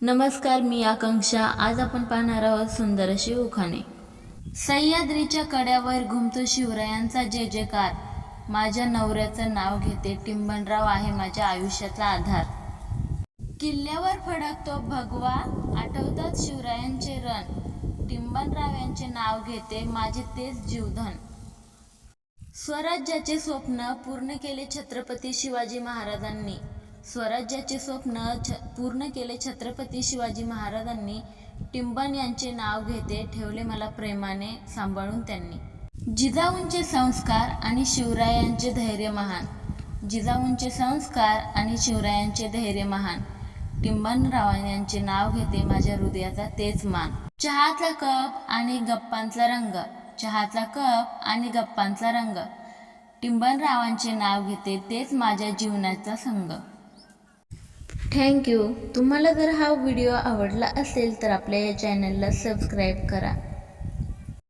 नमस्कार, मी आकांक्षा। आज आपण पाहणार आहोत सुंदर अशी उखाणे। सह्याद्रीच्या कड्यावर घुमतो शिवरायांचा जय जयकार, माझ्या नवऱ्याचं नाव घेते टिंबनराव आहे माझ्या आयुष्याचा आधार। किल्ल्यावर फडकतो भगवा, आठवतात शिवरायांचे रण, टिंबनराव यांचे नाव घेते माझे तेच जीवधन। स्वराज्याचे स्वप्न पूर्ण केले छत्रपती शिवाजी महाराजांनी, स्वराज्याचे स्वप्न पूर्ण केले छत्रपती शिवाजी महाराजांनी, टिंबन यांचे नाव घेते ठेवले मला प्रेमाने सांभाळून त्यांनी। जिजाऊंचे संस्कार आणि शिवरायांचे धैर्य महान, जिजाऊंचे संस्कार आणि शिवरायांचे धैर्य महान, टिंबनराव यांचे नाव घेते माझ्या हृदयाचा तेच मान। चहाचा कप आणि गप्पांचा रंग, चहाचा कप आणि गप्पांचा रंग, टिंबनरावांचे नाव घेते तेच माझ्या जीवनाचा संग। थँक्यू। तुम्हाला जर हा व्हिडिओ आवडला असेल तर आपल्या या चॅनलला सबस्क्राईब करा।